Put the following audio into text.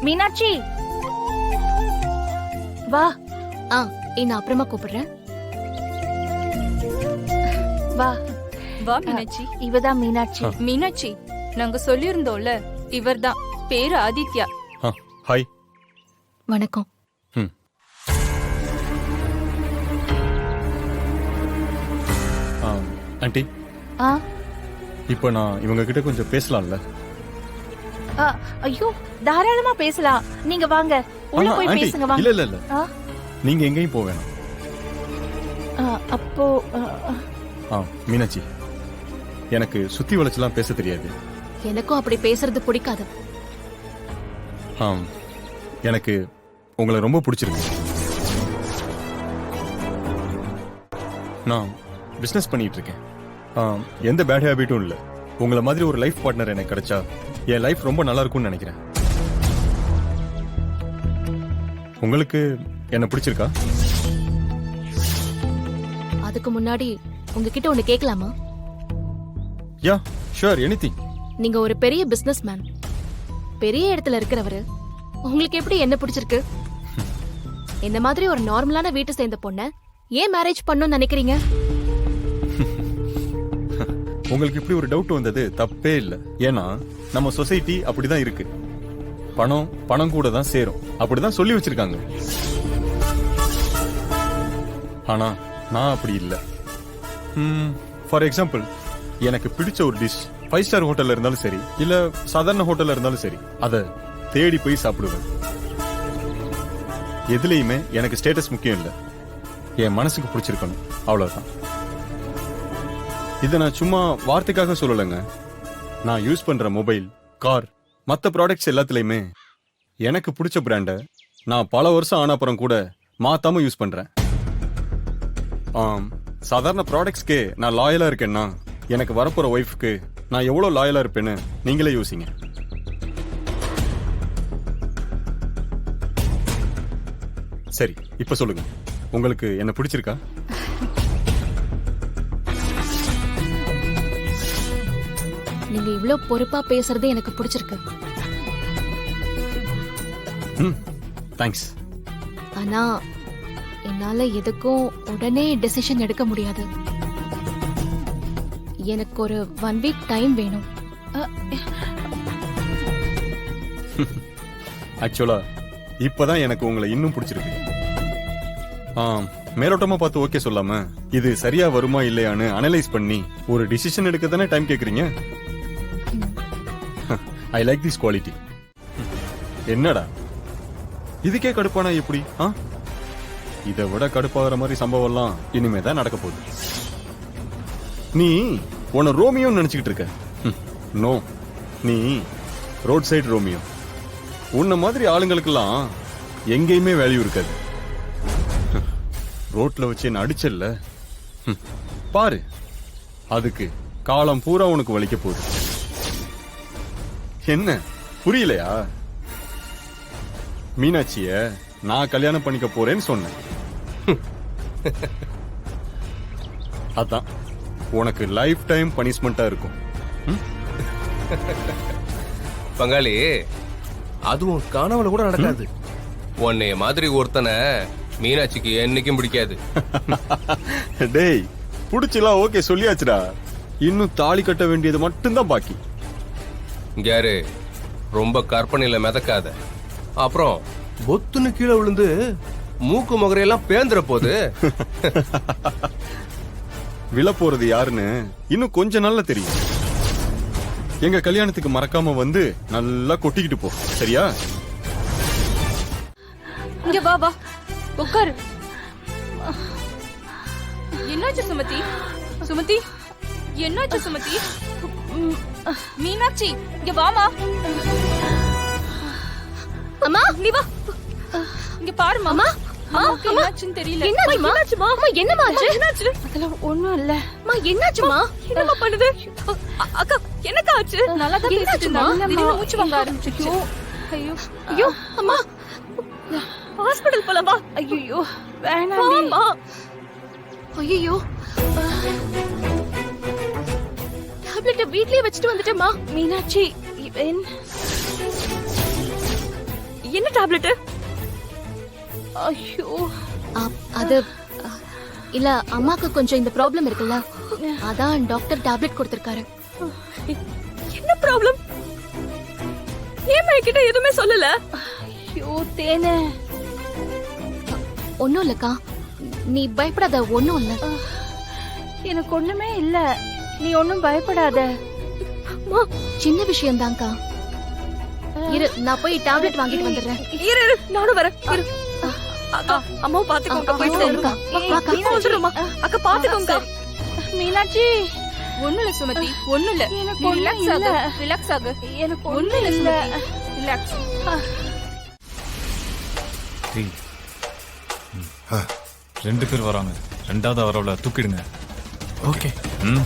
மீனாட்சி வா. நான் அப்புறமா கூப்பிடுறேன். வா வா மீனாட்சி. இவதான் மீனாட்சி. மீனாட்சி, நாங்க சொல்லியிருந்தோம்ல, இவர்தான். பேரு ஆதித்யா. ஹாய். வணக்கம். ஆண்டி, இப்போ நான் இவங்க கிட்ட கொஞ்சம் பேசலாம்ல? ஐயோ, தாராளமா பேசலாம். நீங்க வாங்க, உள்ள போய் பேசுங்க. வாங்க. இல்ல இல்ல இல்ல, நீங்க எங்கேயும் போக வேணாம். அப்போ மீனாட்சி, எனக்கு சுத்தி வளைச்செல்லாம் பேச தெரியாது. எனக்கும் அப்படி பேசுறது பிடிக்காது. எனக்கு உங்களை ரொம்ப பிடிச்சிருக்கு. நான் பிசினஸ் பண்ணிட்டு இருக்கேன். எந்த பேட் ஹேபிட்டும் இல்லை. உங்களை மாதிரி ஒரு லைஃப் பார்ட்னர் எனக்கு கிடைச்சா என் லைஃப் ரொம்ப நல்லா இருக்கும்னு நினைக்கிறேன். உங்களுக்கு என்ன பிடிச்சிருக்கா? அதுக்கு முன்னாடி உங்ககிட்ட ஒண்ணு கேட்கலாமா? Yeah sure, anything. நீங்க ஒரு பெரிய பிசினஸ் மேன், பெரிய இடத்துல இருக்கிறவரு. உங்களுக்கு எப்படி என்ன பிடிச்சிருக்கு? என்ன மாதிரி ஒரு நார்மலான வீட்டை சேர்ந்த பொண்ண ஏன் மேரேஜ் பண்ணணும்னு நினைக்கிறீங்க? உங்களுக்கு இப்படி ஒரு டவுட் வந்தது தப்பே இல்லை. ஏன்னா நம்ம சொசைட்டி அப்படிதான் இருக்கு. பணம் பணம் கூட தான் சேரும், அப்படிதான் சொல்லி வச்சிருக்காங்க. ஆனா நான் அப்படி இல்லை. ஃபார் எக்ஸாம்பிள், எனக்கு பிடிச்ச ஒரு டிஷ் 5 ஸ்டார் ஹோட்டல்ல இருந்தாலும் சரி, இல்ல சாதாரண ஹோட்டல்ல இருந்தாலும் சரி, அதை தேடி போய் சாப்பிடுவேன். எதுலையுமே எனக்கு ஸ்டேட்டஸ் முக்கியம் இல்லை, என் மனசுக்கு பிடிச்சிருக்கணும், அவ்வளவுதான். இதை நான் சும்மா வார்த்தைக்காக சொல்லலைங்க. நான் யூஸ் பண்ற மொபைல், கார், மற்ற ப்ராடக்ட்ஸ் எல்லாத்துலயுமே எனக்கு பிடிச்ச பிராண்ட நான் பல வருஷம் ஆன அப்புறம் கூட மாத்தாம யூஸ் பண்றேன். சாதாரண ப்ராடக்ட்ஸ்க்கே நான் லாயலா இருக்கேன்னா எனக்கு வரப்போற ஒய்ஃப்க்கு நான் எவ்வளவு லாயலா இருப்பேன்னு நீங்களே யோசிங்க. சரி, இப்ப சொல்லுங்க, உங்களுக்கு என்ன பிடிச்சிருக்கா? நீங்க இவ்ளோ பொறுப்பா பேசுறது எனக்கு பிடிச்சிருக்கு. தேங்க்ஸ். ஆனா என்னால எதுக்கும் உடனே டெசிஷன் எடுக்க முடியாது. எனக்கு ஒரு 1 வீக் டைம் வேணும். ஆக்சுவலா இப்பதான் எனக்கு உங்களை இன்னும் பிடிச்சிருக்கு. மேலோட்டமா பார்த்து ஓகே சொல்லாம இது சரியா வருமா இல்லையான்னு அனலைஸ் பண்ணி ஒரு டிசிஷன் எடுக்க தானே டைம் கேக்குறீங்க. I like this quality. என்னடா இதுக்கே கடுப்பானா எப்படி? இதை விட கடுப்பாகிற மாதிரி சம்பவம் எல்லாம் இனிமே தான் நடக்க போகுது. நீ உன்னை ரோமியோ நினைச்சுக்கிட்டு இருக்க. நோ, நீ ரோட் சைடு ரோமியோ. உன்ன மாதிரி ஆளுங்களுக்கெல்லாம் எங்கேயுமே வேல்யூ இருக்காது. ரோட்ல வச்சு என்ன அடிச்சல்ல பாரு, அதுக்கு காலம் பூரா உனக்கு வலிக்க போகுது. என்ன புரியலையா? மீனாட்சிய நான் கல்யாணம் பண்ணிக்க போறேன்னு சொன்னேன். அதான் உனக்கு லைஃப் டைம் பனிஷ்மெண்டா இருக்கும். பங்காளி, அதுவும் கனவுல கூட நடக்காது. உன்னைய மாதிரி ஒருத்தனை மீனாட்சிக்கு என்னைக்கும் பிடிக்காது. டேய், புடிச்சலாம் ஓகே சொல்லியாச்சுடா. இன்னும் தாலி கட்ட வேண்டியது மட்டும்தான் பாக்கி. யாரு ரொம்ப கற்பனையில மிதக்காத, அப்புறம் பொத்துன்னு கீழே விழுந்து மூக்கு முகரையெல்லாம் பேந்துற போது. விழ போறது யாருன்னு இன்னும் கொஞ்ச நாள்ல தெரியும். எங்க கல்யாணத்துக்கு மறக்காம வந்து நல்லா கொட்டிக்கிட்டு போ, சரியா? இங்க வா வா, உட்காரு. என்னாச்சு சுமதி? சுமதி, என்னாச்சு சுமதி? மீனாட்சி, இங்க வாமா. அம்மா, நீ வா. இங்க பாரு மாமா. என்னாச்சுன்னு தெரியல. என்னாச்சுமா? அம்மா, என்னமா ஆச்சு? என்னாச்சு? அதெல்லாம் ஒண்ணும் இல்ல. அம்மா, என்னாச்சுமா? என்னமா பண்ணுது? அக்கா, என்னக்கா ஆச்சு? நல்லா தான் பேசிட்டு இருந்தா, திடீர்னு மூச்சு வாங்க ஆரம்பிச்சிச்சு. ஐயோ ஐயோ, அம்மா, ஹாஸ்பிடல் போலாம் வா. ஐயோ வேணாம். அம்மா, ஐயோ, டேப்லெட் வீட்லயே வச்சுட்டு வந்துட்டேம்மா. மீனாட்சி, இவன் என்ன டேப்லெட்? ஐயோ அது இல்ல அம்மாக்கு கொஞ்சம் இந்த ப்ராப்ளம் இருக்குல்ல, அதான் டாக்டர் டேப்லெட் கொடுத்திருக்காரு. என்ன ப்ராப்ளம்? ஏன் என்கிட்ட எதுவுமே சொல்லல? ஐயோ தேனே, ஒண்ணும் இல்லக்கா, நீ பயப்படாத, ஒண்ணும் இல்ல. எனக்கு ஒண்ணுமே இல்ல, நீ ஒண்ணும் பயப்படாத. அம்மா, சின்ன விஷயம்தான்க்கா. இரு, நான் போய் டேப்லெட் வாங்கிட்டு வந்துடுறேன். இரு இரு, நானும் வரேன். இரு. அக்கா, அம்மாவை பாத்துக்கோங்க. போயிட்டு அக்கா, வாக்கா. வந்துடுமா? அக்கா பாத்துக்கோங்க. மீனாட்சி, ஒண்ணும் இல்ல சுமதி, ஒண்ணும் இல்ல. எனக்கு நீ ஒண்ணும் ரிலாக்ஸ் இல்ல. ஆகு, ரிலாக்ஸ் ஆகு. எனக்கு ஒண்ணும் இல்ல இல்ல. சுமதி, ரிலாக்ஸ். டேய். ரெண்டு பேர் வராங்க, ரெண்டாவது அவரவளை தூக்கிடுங்க. ஓகே. ம்